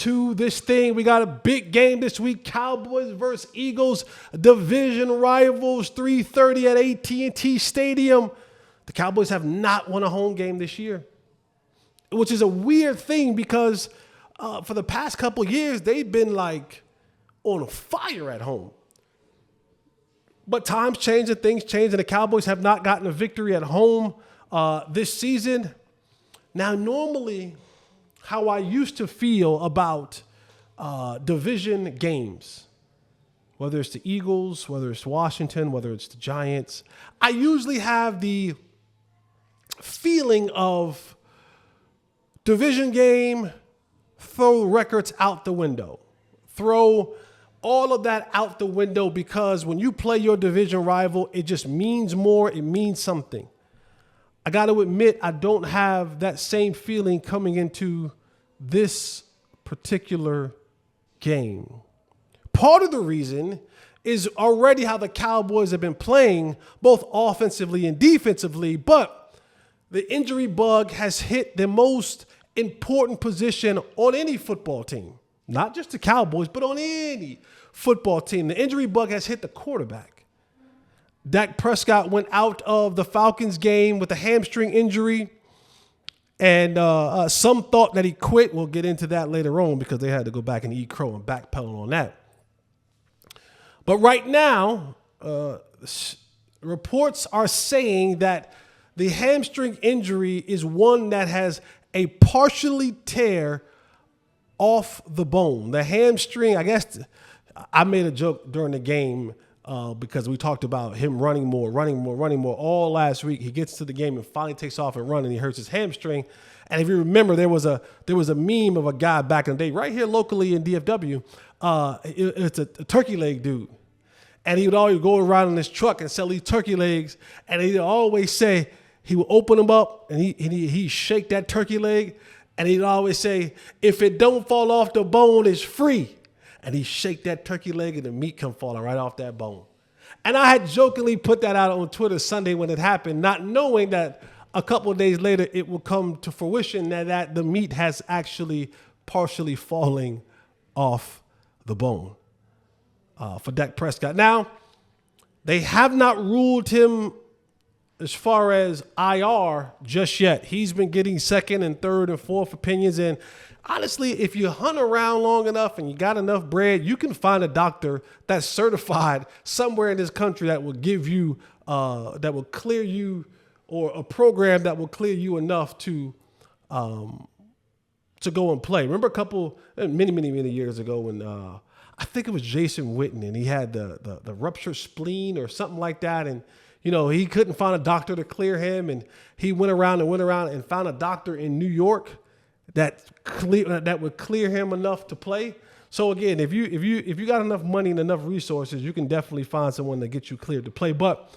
to this thing. We got a big game this week. Cowboys versus Eagles, division rivals, 3:30 at AT&T Stadium. The Cowboys have not won a home game this year, which is a weird thing because for the past couple years, they've been like on fire at home. But times change and things change, and the Cowboys have not gotten a victory at home this season. Now, normally, how I used to feel about division games, whether it's the Eagles, whether it's Washington, whether it's the Giants, I usually have the feeling of division game, throw records out the window. Throw all of that out the window because when you play your division rival, it just means more. It means something. I got to admit, I don't have that same feeling coming into this particular game. Part of the reason is already how the Cowboys have been playing, both offensively and defensively, but the injury bug has hit the most important position on any football team. Not just the Cowboys, but on any football team. The injury bug has hit the quarterback. Dak Prescott went out of the Falcons game with a hamstring injury, and some thought that he quit. We'll get into that later on because they had to go back and eat crow and backpedal on that. But right now, reports are saying that the hamstring injury is one that has a partially tear off the bone. The hamstring, I guess, I made a joke during the game because we talked about him running more all last week. He gets to the game and finally takes off and runs, and he hurts his hamstring. And if you remember, there was a meme of a guy back in the day right here locally in DFW. It's a turkey leg dude. And he would always go around in his truck and sell these turkey legs. And he'd always say, he would open them up and he'd shake that turkey leg. And he'd always say, if it don't fall off the bone, it's free. And he'd shake that turkey leg and the meat come falling right off that bone. And I had jokingly put that out on Twitter Sunday when it happened, not knowing that a couple of days later it will come to fruition that the meat has actually partially falling off the bone for Dak Prescott. Now, they have not ruled him as far as IR just yet. He's been getting second and third and fourth opinions. And honestly, if you hunt around long enough and you got enough bread, you can find a doctor that's certified somewhere in this country that will give you, that will clear you, or a program that will clear you enough to go and play. Remember many years ago when I think it was Jason Witten, and he had the ruptured spleen or something like that. And he couldn't find a doctor to clear him, and he went around and found a doctor in New York that would clear him enough to play. So again, if you got enough money and enough resources, you can definitely find someone that gets you cleared to play. But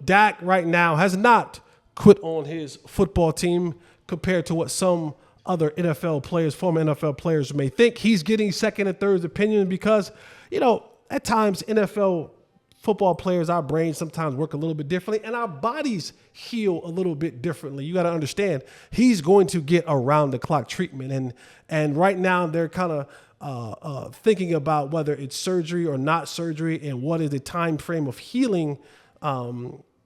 Dak right now has not quit on his football team compared to what some other NFL players, former NFL players, may think. He's getting second and third opinion because at times NFL football players, our brains sometimes work a little bit differently, and our bodies heal a little bit differently. You got to understand, he's going to get around the clock treatment, and right now they're kind of thinking about whether it's surgery or not surgery, and what is the time frame of healing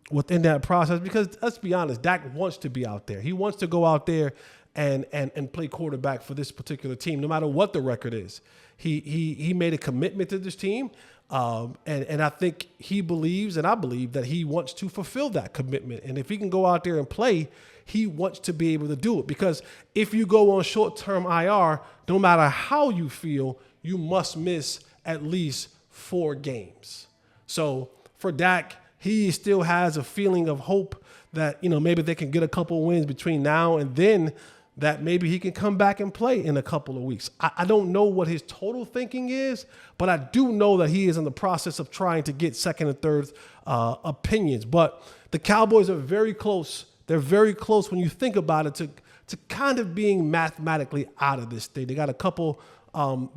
within that process. Because let's be honest, Dak wants to be out there. He wants to go out there and play quarterback for this particular team, no matter what the record is. He made a commitment to this team. And I think he believes, and I believe, that he wants to fulfill that commitment. And if he can go out there and play, he wants to be able to do it. Because if you go on short-term IR, no matter how you feel, you must miss at least 4 games. So for Dak, he still has a feeling of hope that, maybe they can get a couple wins between now and then, that maybe he can come back and play in a couple of weeks. I don't know what his total thinking is, but I do know that he is in the process of trying to get second and third opinions. But the Cowboys are very close. They're very close when you think about it to kind of being mathematically out of this thing. They got a couple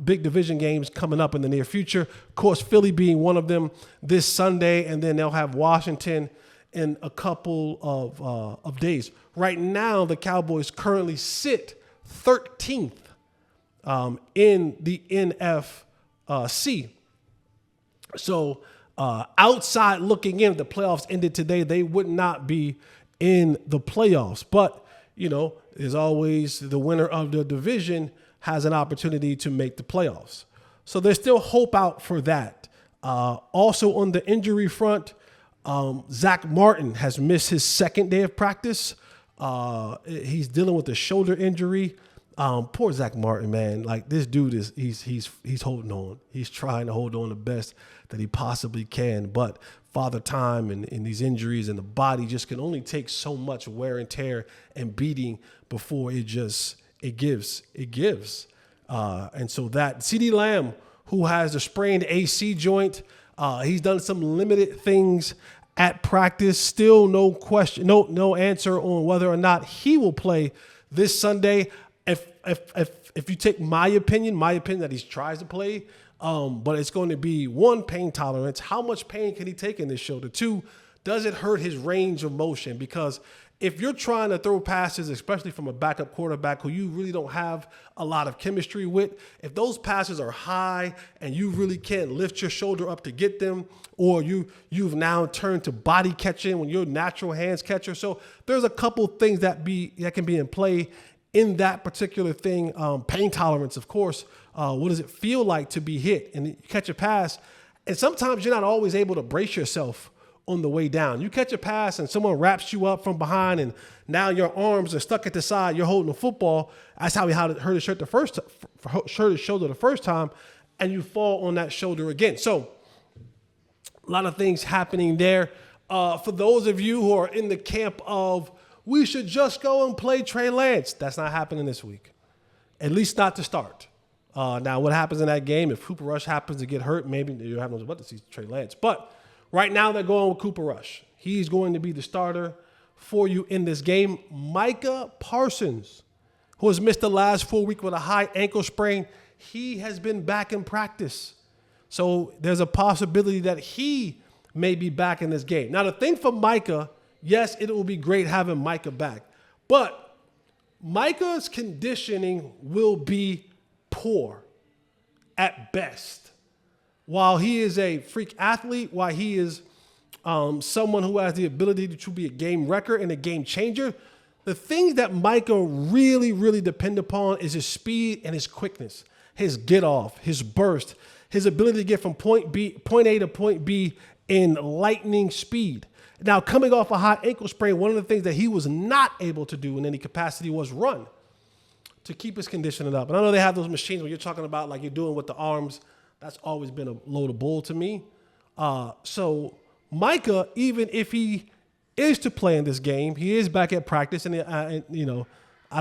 big division games coming up in the near future. Of course, Philly being one of them this Sunday, and then they'll have Washington in a couple of days. Right now, the Cowboys currently sit 13th in the NFC. So outside looking in, if the playoffs ended today, they would not be in the playoffs. But, there's always the winner of the division has an opportunity to make the playoffs. So there's still hope out for that. Also on the injury front, Zach Martin has missed his second day of practice. He's dealing with a shoulder injury. Poor Zach Martin, man. Like, this dude he's holding on. He's trying to hold on the best that he possibly can. But Father Time and these injuries, and the body just can only take so much wear and tear and beating before it gives. And so that CeeDee Lamb, who has a sprained AC joint, he's done some limited things at practice. Still no question, no answer on whether or not he will play this Sunday. If you take my opinion that he tries to play, but it's going to be, one, pain tolerance. How much pain can he take in this shoulder? Two, does it hurt his range of motion? Because if you're trying to throw passes, especially from a backup quarterback who you really don't have a lot of chemistry with, if those passes are high and you really can't lift your shoulder up to get them, or you've now turned to body catching when you're a natural hands catcher. So there's a couple things that can be in play in that particular thing. Pain tolerance, of course. What does it feel like to be hit and you catch a pass? And sometimes you're not always able to brace yourself on the way down. You catch a pass and someone wraps you up from behind, and now your arms are stuck at the side. You're holding the football. That's how he hurt his shoulder the first time, and you fall on that shoulder again. So a lot of things happening there. For those of you who are in the camp of, we should just go and play Trey Lance, that's not happening this week, at least not to start. Now, what happens in that game, if Cooper Rush happens to get hurt, maybe you have no what to see Trey Lance. But right now, they're going with Cooper Rush. He's going to be the starter for you in this game. Micah Parsons, who has missed the last full week with a high ankle sprain, he has been back in practice. So there's a possibility that he may be back in this game. Now, the thing for Micah, yes, it will be great having Micah back, but Micah's conditioning will be poor at best. While he is a freak athlete, while he is someone who has the ability to be a game wrecker and a game changer, the things that Micah really, really depend upon is his speed and his quickness, his get off, his burst, his ability to get from point A to point B in lightning speed. Now, coming off a high ankle sprain, one of the things that he was not able to do in any capacity was run to keep his conditioning up. And I know they have those machines where you're talking about like you're doing with the arms. That's always been a load of bull to me. So Micah, even if he is to play in this game, he is back at practice. And I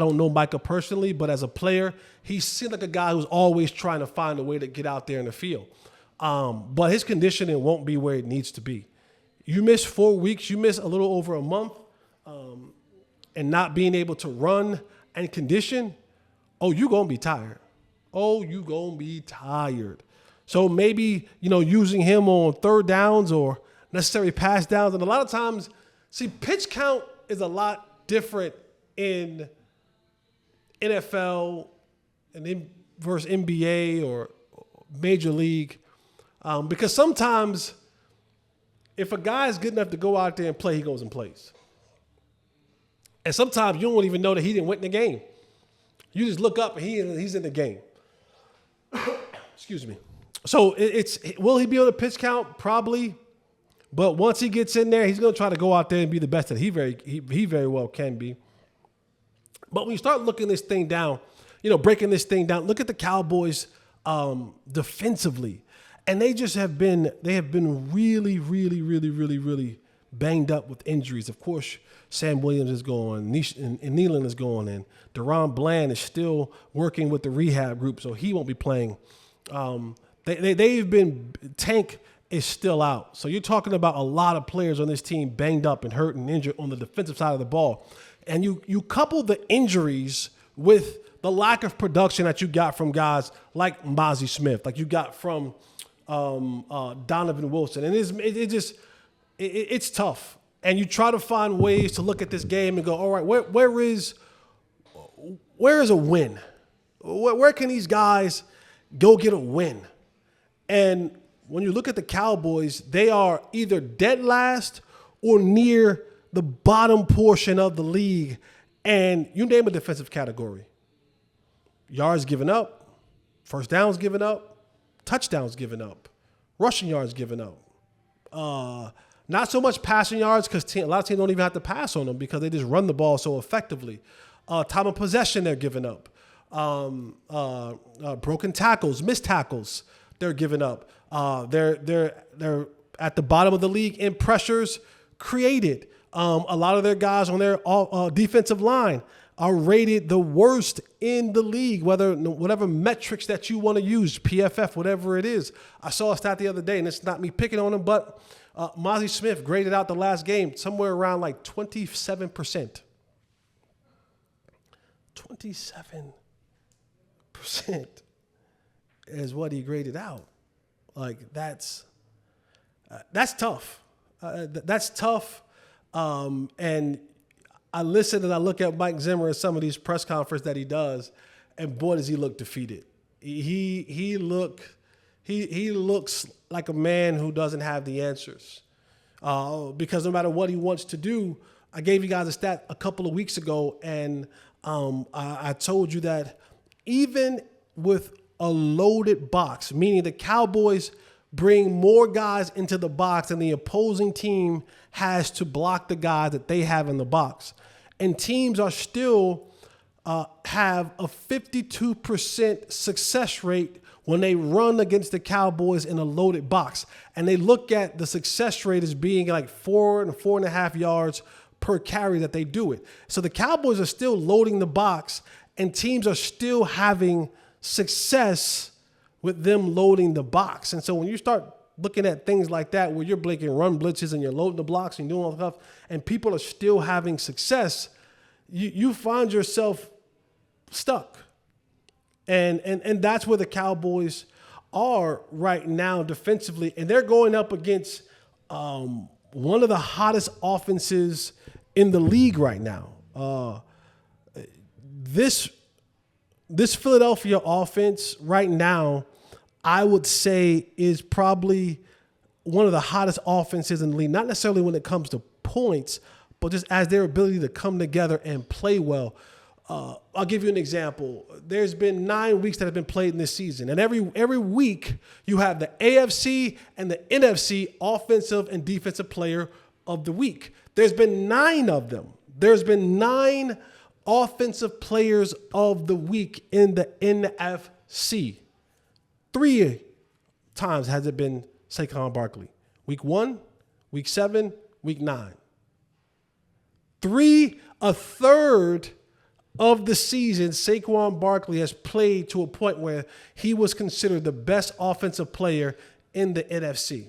don't know Micah personally, but as a player, he seems like a guy who's always trying to find a way to get out there in the field. But his conditioning won't be where it needs to be. You miss 4 weeks, you miss a little over a month, and not being able to run and condition, you're going to be tired. You're going to be tired. So maybe, using him on third downs or necessary pass downs. And a lot of times, pitch count is a lot different in NFL and versus NBA or Major League. Because sometimes if a guy is good enough to go out there and play, he goes and plays. And sometimes you don't even know that he didn't win the game. You just look up and he's in the game. Excuse me. So will he be on the pitch count? Probably. But once he gets in there, he's going to try to go out there and be the best that he very well can be. But when you start looking this thing down, breaking this thing down, look at the Cowboys defensively. And they have been really, really, really, really, really banged up with injuries. Of course, Sam Williams is gone, and Nealon is gone, and Deron Bland is still working with the rehab group, so he won't be playing. Tank is still out. So you're talking about a lot of players on this team banged up and hurt and injured on the defensive side of the ball. And you couple the injuries with the lack of production that you got from guys like Mozzie Smith, like you got from Donovan Wilson. And it's tough. And you try to find ways to look at this game and go, all right, where is a win? Where can these guys go get a win? And when you look at the Cowboys, they are either dead last or near the bottom portion of the league. And you name a defensive category. Yards given up, first downs given up, touchdowns given up, rushing yards given up. Not so much passing yards because a lot of teams don't even have to pass on them because they just run the ball so effectively. Time of possession they're giving up. Broken tackles, missed tackles they're giving up. They're at the bottom of the league in pressures created. A lot of their guys on their defensive line are rated the worst in the league, whatever metrics that you want to use, PFF, whatever it is. I saw a stat the other day, and it's not me picking on him, but Mozzie Smith graded out the last game somewhere around like 27%. 27% is what he graded out. Like, that's tough. That's tough. And I listen and I look at Mike Zimmer at some of these press conferences that he does, and boy, does he look defeated. He looks like a man who doesn't have the answers. Because no matter what he wants to do, I gave you guys a stat a couple of weeks ago, and I told you that even with a loaded box, meaning the Cowboys bring more guys into the box than the opposing team has to block the guys that they have in the box. And teams are still have a 52% success rate when they run against the Cowboys in a loaded box. And they look at the success rate as being like 4 and 4.5 yards per carry that they do it. So the Cowboys are still loading the box, and teams are still having success with them loading the box. And so when you start looking at things like that, where you're blinking run blitzes and you're loading the blocks and doing all that stuff, and people are still having success, you find yourself stuck. And that's where the Cowboys are right now defensively. And they're going up against one of the hottest offenses in the league right now. This Philadelphia offense right now, I would say, is probably one of the hottest offenses in the league, not necessarily when it comes to points, but just as their ability to come together and play well. I'll give you an example. There's been 9 weeks that have been played in this season, and every week you have the AFC and the NFC offensive and defensive player of the week. There's been 9 of them. There's been 9 offensive players of the week in the NFC. 3 times has it been Saquon Barkley. Week 1, week 7, week 9. A third of the season, Saquon Barkley has played to a point where he was considered the best offensive player in the NFC.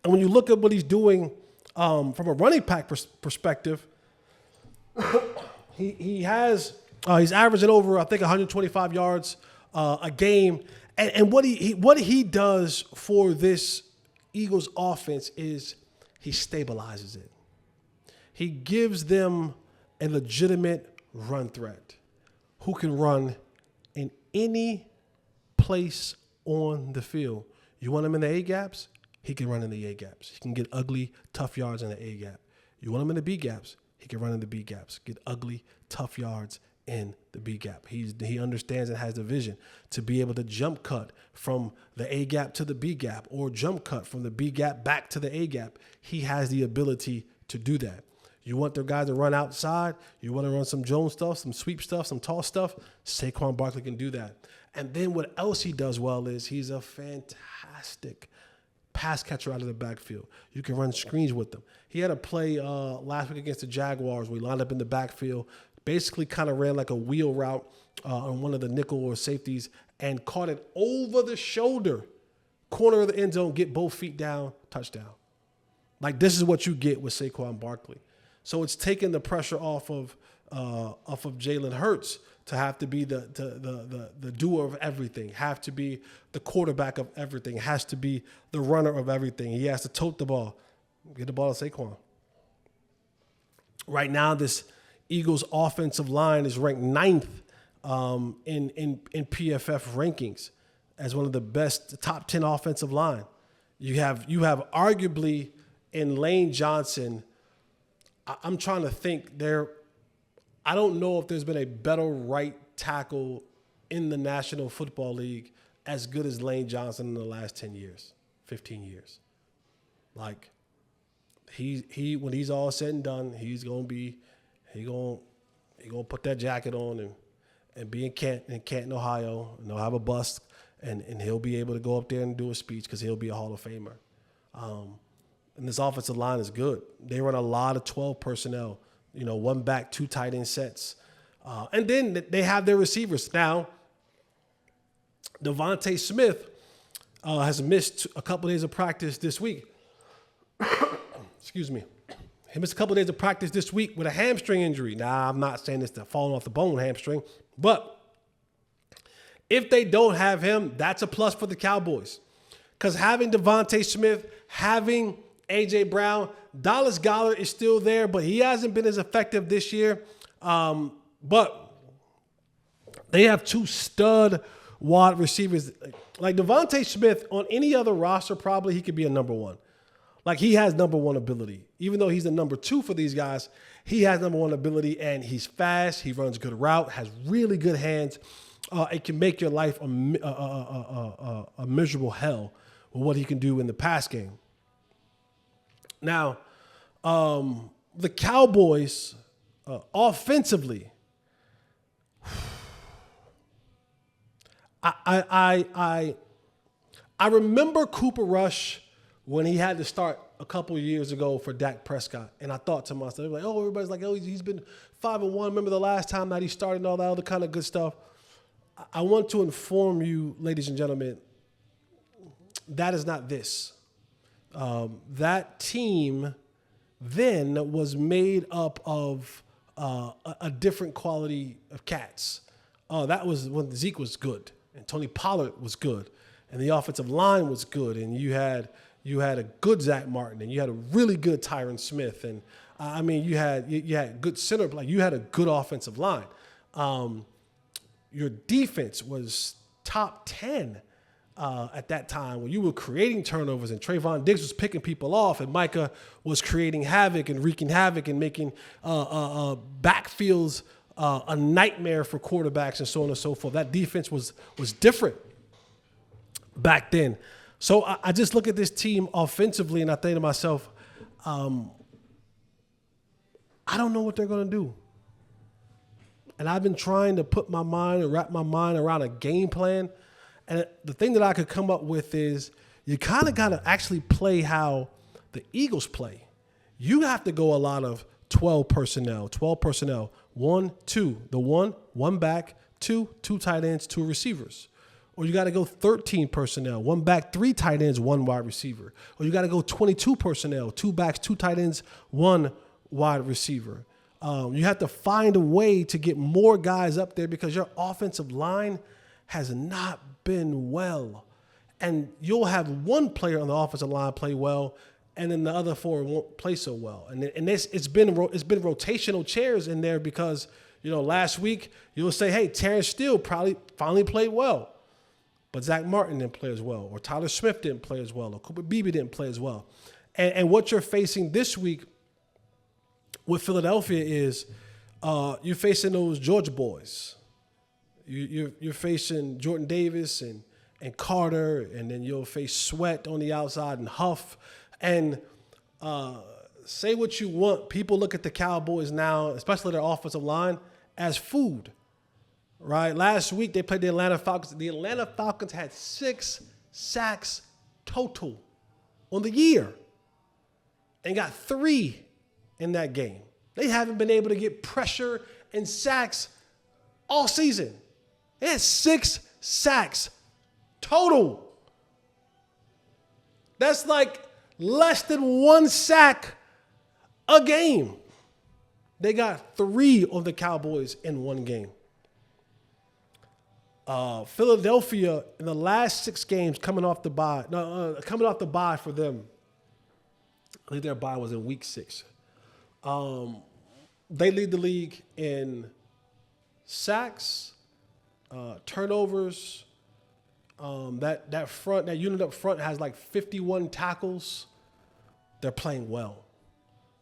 And when you look at what he's doing from a running back perspective, he's averaging over, I think, 125 yards a game. And what he does for this Eagles offense is he stabilizes it. He gives them a legitimate run threat who can run in any place on the field. You want him in the A-gaps? He can run in the A-gaps. He can get ugly, tough yards in the A-gap. You want him in the B-gaps? He can run in the B-gaps, get ugly, tough yards in the B-gap. He understands and has the vision to be able to jump cut from the A-gap to the B-gap, or jump cut from the B-gap back to the A-gap. He has the ability to do that. You want their guys to run outside, you want to run some Jones stuff, some sweep stuff, some toss stuff, Saquon Barkley can do that. And then what else he does well is he's a fantastic pass catcher out of the backfield. You can run screens with him. He had a play last week against the Jaguars where he lined up in the backfield, basically kind of ran like a wheel route on one of the nickel or safeties and caught it over the shoulder, corner of the end zone, get both feet down, touchdown. Like, this is what you get with Saquon Barkley. So it's taking the pressure off of Jalen Hurts to have to be the doer of everything, have to be the quarterback of everything, has to be the runner of everything. He has to tote the ball, get the ball to Saquon. Right now, this Eagles offensive line is ranked 9th in PFF rankings as one of the best top 10 offensive line. You have arguably in Lane Johnson. I'm trying to think there. I don't know if there's been a better right tackle in the National Football League as good as Lane Johnson in the last 10 years, 15 years. Like he when he's all said and done, he's gonna put that jacket on and be in Canton, Ohio, and they'll have a bus, and he'll be able to go up there and do a speech because he'll be a Hall of Famer. And this offensive line is good. They run a lot of 12 personnel, one back, two tight end sets. And then they have their receivers. Now, Devontae Smith has missed a couple days of practice this week. Excuse me. He missed a couple days of practice this week with a hamstring injury. Now, I'm not saying it's the falling off the bone hamstring, but if they don't have him, that's a plus for the Cowboys. Because having Devontae Smith, having A.J. Brown, Dallas Goedert is still there, but he hasn't been as effective this year. But they have two stud wide receivers. Like Devontae Smith, on any other roster, probably he could be a number one. Like he has number one ability. Even though he's the number two for these guys, he has number one ability, and he's fast. He runs good route, has really good hands. It can make your life a miserable hell with what he can do in the pass game. Now, the Cowboys, offensively, I remember Cooper Rush when he had to start a couple years ago for Dak Prescott, and I thought to myself, like, oh, everybody's like, oh, he's been 5-1. Remember the last time that he started and all that other kind of good stuff. I want to inform you, ladies and gentlemen, that is not this. That team then was made up of a different quality of cats. That was when Zeke was good and Tony Pollard was good and the offensive line was good, and you had a good Zach Martin, and you had a really good Tyron Smith, and you had good center, like you had a good offensive line. Your defense was top 10 at that time when you were creating turnovers, and Trayvon Diggs was picking people off, and Micah was creating havoc and wreaking havoc and making backfields a nightmare for quarterbacks and so on and so forth. That defense was different back then. So I just look at this team offensively and I think to myself, I don't know what they're going to do. And I've been trying to put my mind and wrap my mind around a game plan. And the thing that I could come up with is you kind of got to actually play how the Eagles play. You have to go a lot of 12 personnel. 1, 2. The one back, two tight ends, two receivers. Or you got to go 13 personnel, 1 back, 3 tight ends, 1 wide receiver. Or you got to go 22 personnel, 2 backs, 2 tight ends, 1 wide receiver. You have to find a way to get more guys up there because your offensive line has not been well. And you'll have one player on the offensive line play well, and then the other 4 won't play so well. And it's been rotational chairs in there because, last week you'll say, hey, Terrence Steele probably finally played well. But Zach Martin didn't play as well, or Tyler Smith didn't play as well, or Cooper Beebe didn't play as well. And what you're facing this week with Philadelphia is you're facing those Georgia boys. You're facing Jordan Davis and Carter, and then you'll face Sweat on the outside and Huff. And say what you want, people look at the Cowboys now, especially their offensive line, as food. Right? Last week, they played the Atlanta Falcons. The Atlanta Falcons had 6 sacks total on the year and got 3 in that game. They haven't been able to get pressure and sacks all season. They had 6 sacks total. That's like less than 1 sack a game. They got 3 on the Cowboys in one game. Philadelphia in the last 6 games coming off the bye for them. I think their bye was in week 6. They lead the league in sacks, turnovers. That unit up front has like 51 tackles. They're playing well.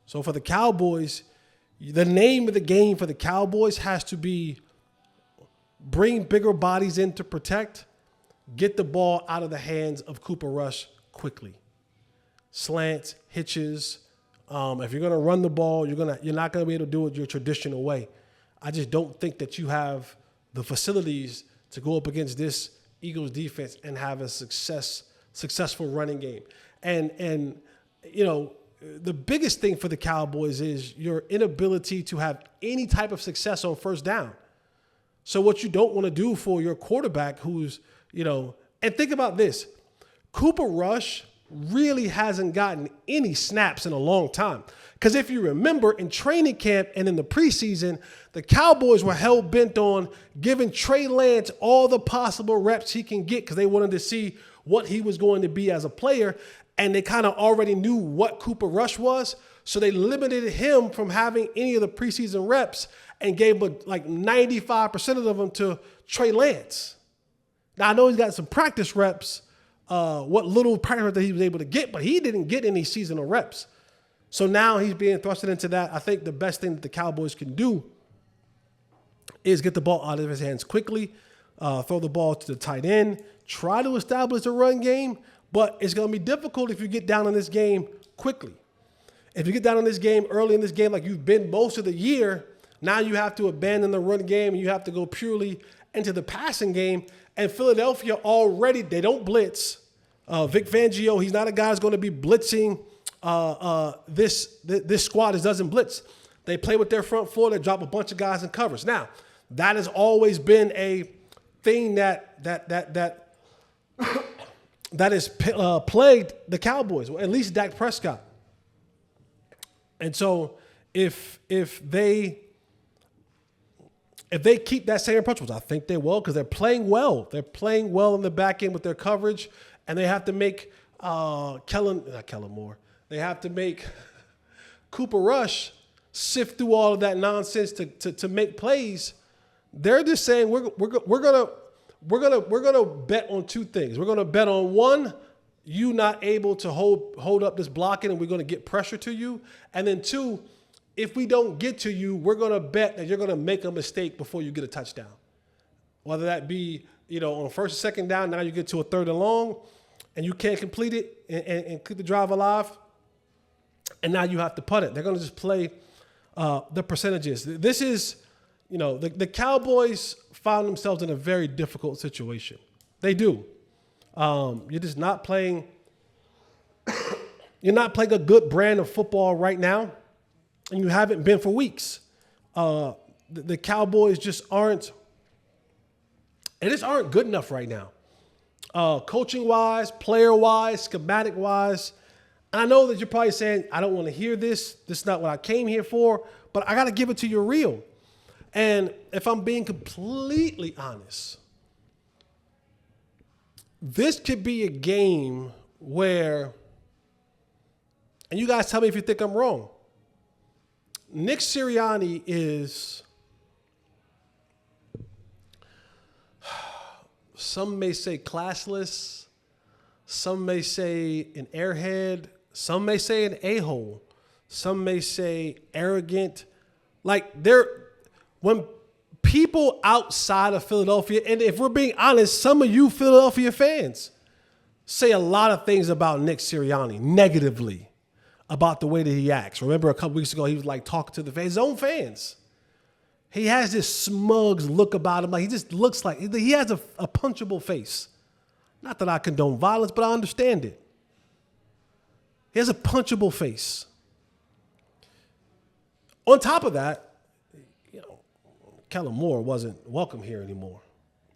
So for the Cowboys, the name of the game for the Cowboys has to be bring bigger bodies in to protect, get the ball out of the hands of Cooper Rush quickly. Slants, hitches. If you're going to run the ball, you're not going to be able to do it your traditional way. I just don't think that you have the facilities to go up against this Eagles defense and have a successful running game. And you know, the biggest thing for the Cowboys is your inability to have any type of success on first down. So what you don't want to do for your quarterback who's, you know, and think about this, Cooper Rush really hasn't gotten any snaps in a long time. Because if you remember, in training camp and in the preseason, the Cowboys were hell-bent on giving Trey Lance all the possible reps he can get because they wanted to see what he was going to be as a player. And they kind of already knew what Cooper Rush was. So they limited him from having any of the preseason reps and gave like 95% of them to Trey Lance. Now, I know he's got some practice reps, what little practice that he was able to get, but he didn't get any seasonal reps. So now he's being thrusted into that. I think the best thing that the Cowboys can do is get the ball out of his hands quickly, throw the ball to the tight end, try to establish a run game, but it's going to be difficult if you get down in this game quickly. If you get down in this game early in this game like you've been most of the year, now you have to abandon the run game and you have to go purely into the passing game. And Philadelphia already, they don't blitz. Vic Fangio, he's not a guy who's going to be blitzing this squad that doesn't blitz. They play with their front four. They drop a bunch of guys in covers. Now, that has always been a thing that has plagued the Cowboys, or at least Dak Prescott. And so if they keep that same approach, which I think they will, because they're playing well. They're playing well in the back end with their coverage, and they have to make they have to make Cooper Rush sift through all of that nonsense to make plays. They're just saying we're gonna bet on two things. We're gonna bet on one, you not able to hold up this blocking, and we're gonna get pressure to you, and then two, if we don't get to you, we're going to bet that you're going to make a mistake before you get a touchdown. Whether that be, on first or second down, now you get to a third and long, and you can't complete it and keep the drive alive, and now you have to punt it. They're going to just play the percentages. This is, the Cowboys found themselves in a very difficult situation. They do. You're just not playing – you're not playing a good brand of football right now. And you haven't been for weeks. The Cowboys just aren't good enough right now. Coaching-wise, player-wise, schematic-wise. And I know that you're probably saying, I don't want to hear this. This is not what I came here for. But I got to give it to you real. And if I'm being completely honest, this could be a game where, and you guys tell me if you think I'm wrong, Nick Sirianni is, some may say classless, some may say an airhead, some may say an a-hole, some may say arrogant. Like when people outside of Philadelphia, and if we're being honest, some of you Philadelphia fans say a lot of things about Nick Sirianni negatively. About the way that he acts. Remember a couple weeks ago, he was like talking to his own fans. He has this smug look about him. Like he just looks like he has a punchable face. Not that I condone violence, but I understand it. He has a punchable face. On top of that, Kellen Moore wasn't welcome here anymore.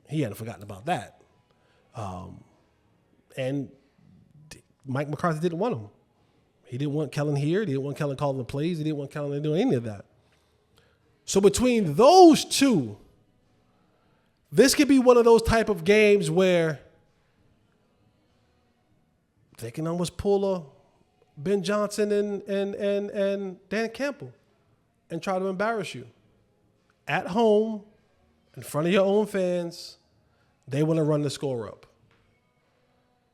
He hadn't forgotten about that. And Mike McCarthy didn't want him. He didn't want Kellen here. He didn't want Kellen calling the plays. He didn't want Kellen doing any of that. So between those two, this could be one of those type of games where they can almost pull a Ben Johnson and Dan Campbell and try to embarrass you at home in front of your own fans, they want to run the score up.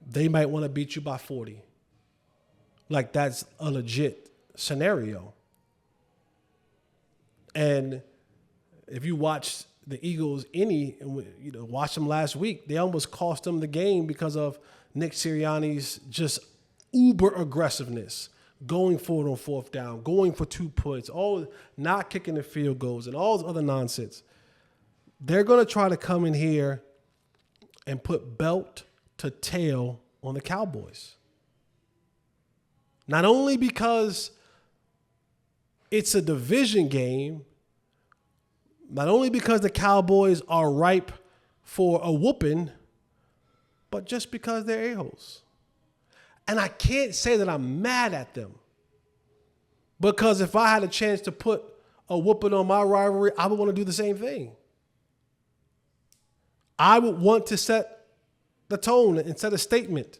They might want to beat you by 40. Like, that's a legit scenario. And if you watch the Eagles watch them last week, they almost cost them the game because of Nick Sirianni's just uber aggressiveness, going for it on fourth down, going for 2 points, not kicking the field goals and all this other nonsense. They're going to try to come in here and put belt to tail on the Cowboys. Not only because it's a division game, not only because the Cowboys are ripe for a whooping, but just because they're a-holes. And I can't say that I'm mad at them, because if I had a chance to put a whooping on my rivalry, I would want to do the same thing. I would want to set the tone and set a statement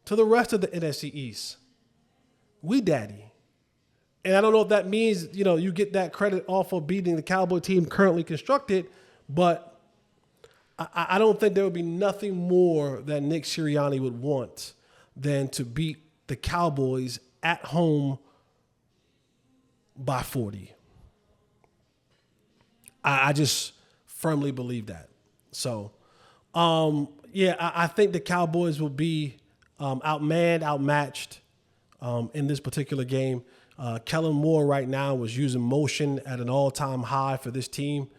to the rest of the NFC East. We daddy. And I don't know if that means, you get that credit off of beating the Cowboy team currently constructed, but I don't think there would be nothing more that Nick Sirianni would want than to beat the Cowboys at home by 40. I just firmly believe that. So, I think the Cowboys will be outmanned, outmatched in this particular game. Kellen Moore right now was using motion at an all-time high for this team.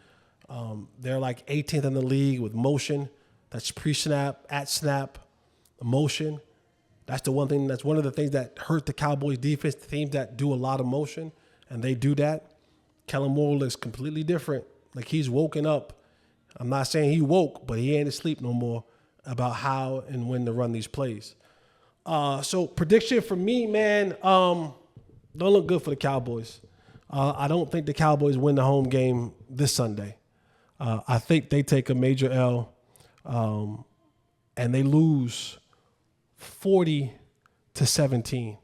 They're like 18th in the league with motion. That's pre-snap, at snap, motion. That's one of the things that hurt the Cowboys defense, the teams that do a lot of motion, and they do that. Kellen Moore looks completely different. Like, he's woken up. I'm not saying he woke, but he ain't asleep no more about how and when to run these plays. So prediction for me, man, don't look good for the Cowboys. I don't think the Cowboys win the home game this Sunday. I think they take a major L, and they lose 40-17.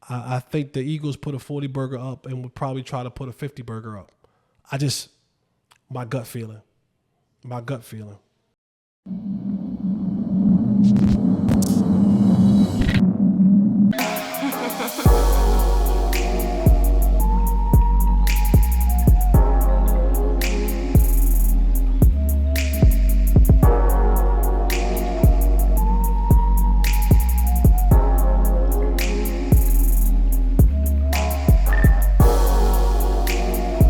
I think the Eagles put a 40 burger up and would probably try to put a 50 burger up. My gut feeling.